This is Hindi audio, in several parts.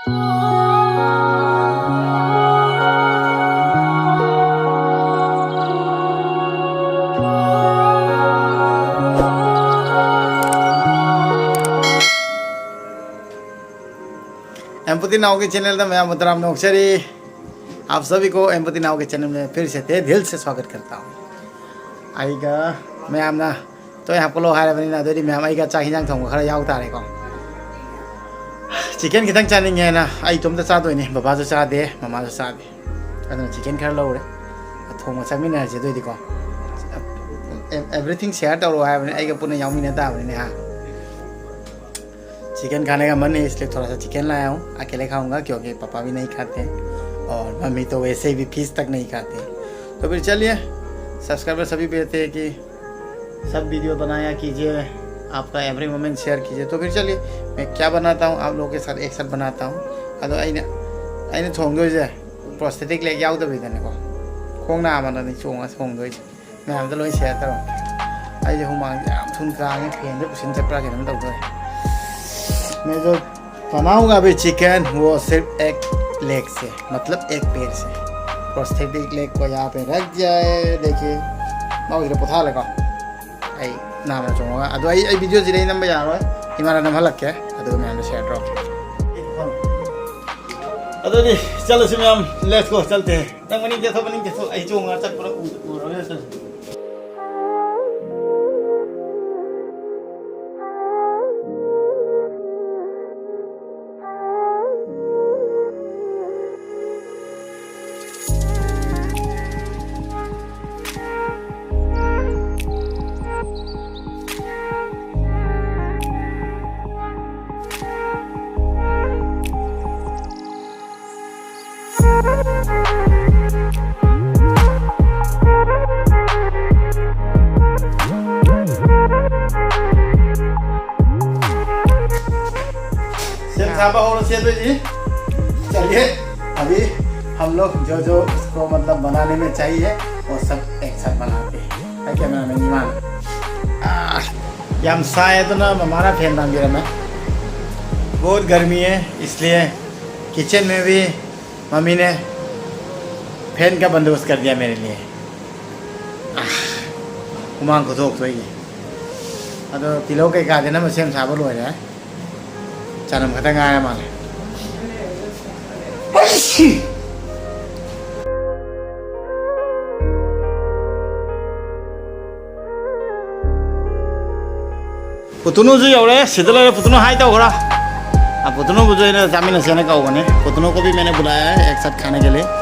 एम्पति नाव के चैनल में मैं मुतराम नौकरी आप सभी को एम्पति नाव के चैनल में फिर से दिल से स्वागत करता हूँ। आईगा मैं आमना तो यहाँ पोलो हारे बनी ना दोरी मैं आईगा चाही जांग थोंग खरा याव तारे को चिकन कितंग चानिंग है ना आई तुम तो चाह दो नहीं बाबा तो चाह दे मामा तो चाह दे अदम चिकन खरा लो रे थोंग मचाक में ना जे दोरी को एवरीथिंग शेयर तो रो है बनी आईगा पुणे याव में ना बनी हाँ चिकन खाने का मन है इसलिए थोड़ा सा चिकन लाया हूँ। अकेले खाऊंगा क्योंकि पापा भी नहीं खाते और मम्मी तो वैसे भी फीस तक नहीं खाते। तो फिर चलिए सब्सक्राइबर सभी कहते हैं कि सब वीडियो बनाया कीजिए, आपका एवरी मोमेंट शेयर कीजिए। तो फिर चलिए मैं क्या बनाता हूँ आप लोगों के साथ एक साथ बनाता हूँ। अदो अने थोंगे प्रोस्थेटिक लेके आओ भी देने को खोंगना नहीं चोंगा थोंगे मैं लोन शेयर करो अजे हुमांग थुन कांगे फेन से पुसिन चप्रा के तौर मैं जो बनाऊंगा अभी चिकन वो सिर्फ एक लेग से मतलब एक पैर से प्रोस्थेटिक लेग को यहाँ पे रख जाए। देखिए मैं पुथा लेगा आई नाम चोंगा अदो आई वीडियो जी नंबर यार इमारा नंबर लग के अदो मैं शेयर ड्रॉप अदो जी चलो से मैम लेट्स गो चलते हैं तब बनी के आई चोंगा चल पूरा जी। चलिए अभी हम लोग जो उसको मतलब बनाने में चाहिए वो सब एक साथ बनाते हैं क्या मैं निमान यम साए तो ना हमारा फैन था मेरा मैं बहुत गर्मी है इसलिए किचन में भी मम्मी ने फैन का बंदोबस्त कर दिया मेरे लिए। उमांग को धोख ये अदो तिलो कई का देना मैं सेम साबल हो जाए चनम खतंग आया माले पुतुनु जो यौरे सिदले पुतुनु हाई तो होरा अब पुतुनु बुझो इन्हें जामिन से ने कहो बने पुतुनु को भी मैंने बुलाया है एक साथ खाने के लिए।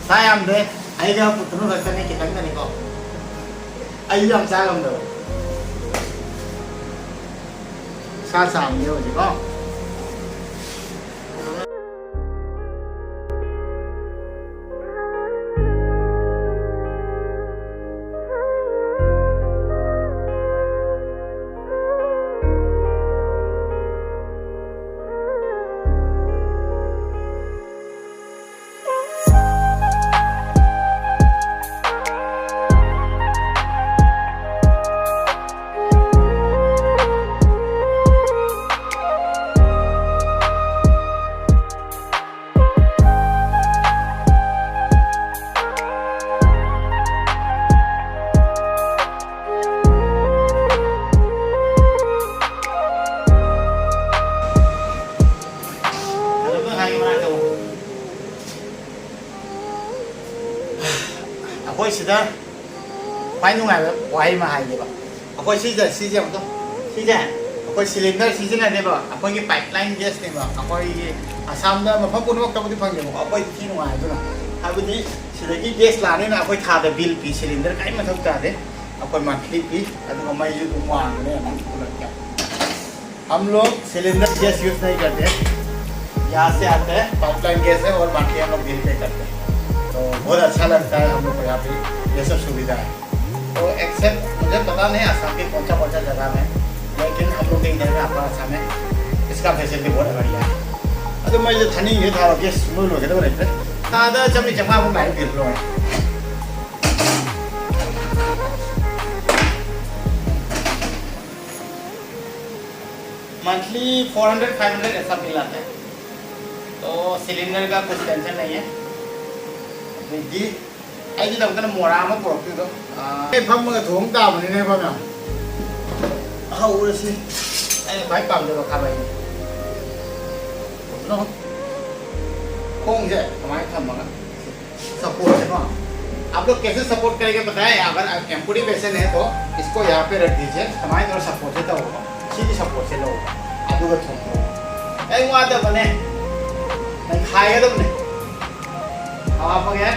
Saya ambil, ayah putus rasanya kita ni kok. Ayah yang saya ambil. Saya sambil je kok. Quay nung ngày quay mà hay vậy bà. Quay xí giờ không? Xí giờ. Quay cylinder xí này đây bà. Quay cái pipeline gas này bà. Quay Assam đó mà phong quân waktu itu phong yang. Quay xí nung ngày đó. Habis ini sudah cái gas là nên quay thà để bill pi cylinder cái mà thôi cả đấy. Quay monthly pi. Atau kami itu uang này là हम लोग सिलेंडर गैस यूज नहीं करते, यहाँ से आते हैं पाइपलाइन गैस है और बाकी हम लोग बिल पे करते हैं, तो बहुत अच्छा लगता है हम लोग को यहाँ पे ये सब सुविधा है। तो एक्सेप्ट मुझे पता नहीं आसाम के कौन सा जगह में, लेकिन हम लोग के इधर में अपना आसाम में इसका फैसिलिटी बहुत बढ़िया है। तो मैं जो थानी ये था गैस मुझे लोग तो रहते ताज़ा जब जमा वो लाइन बिल लो है मंथली 400-500 ऐसा बिल आता है, तो सिलेंडर का कुछ टेंशन नहीं है। जी आई जी तब तक मोड़ा में पड़ती तो ये फम में धोम का बनी नहीं पाना हाँ वो ऐसे भाई पाम जो रखा भाई नो कौन से हमारे थम मगा सपोर्ट है ना। आप लोग कैसे सपोर्ट करेंगे पता है, अगर एम्पुटी पेशेंट है तो इसको यहाँ पे रख दीजिए, हमारी तरफ सपोर्ट है तो होगा सीधी सपोर्ट से लोग आप लोग थोड़ा एक बात है बने नहीं खाएगा तो बने अब आप गया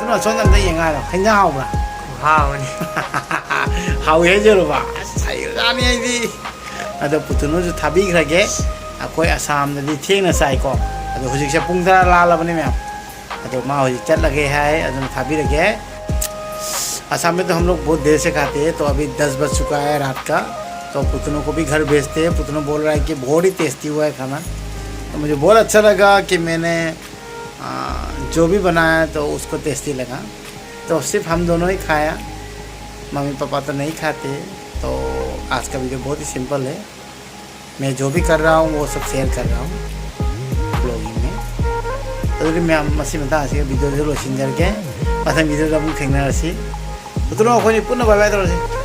nó cho rằng cái gì ngay rồi khánh nhau mà hao ni hao hết chưa rồi bà xảy ra này gì à đâu phụ nữ thà biết là cái à coi Assam đi thiên là sai có à đâu hồi sẽ pung ra la là bên này mẹ à đâu mau thì chắc là cái hay à đâu thà biết là cái Assam में तो हम लोग बहुत देर से खाते हैं, तो अभी 10 बज चुका है रात का। तो पुतनों को भी घर भेजते हैं। पुतनों बोल रहा है कि बहुत ही टेस्टी हुआ है खाना। तो मुझे बहुत अच्छा लगा कि मैंने जो भी बनाया तो उसको टेस्टी लगा। तो सिर्फ हम दोनों ही खाया, मम्मी पापा तो नहीं खाते। तो आज का वीडियो बहुत ही सिंपल है। मैं जो भी कर रहा हूँ वो सब शेयर कर रहा हूँ ब्लॉगिंग में। तो मैं मसी में आज वीडियो लोसिंजर के वीडियो थेंगनारसी पुतनों अखोनी पुनः बाय बाय तौरसे।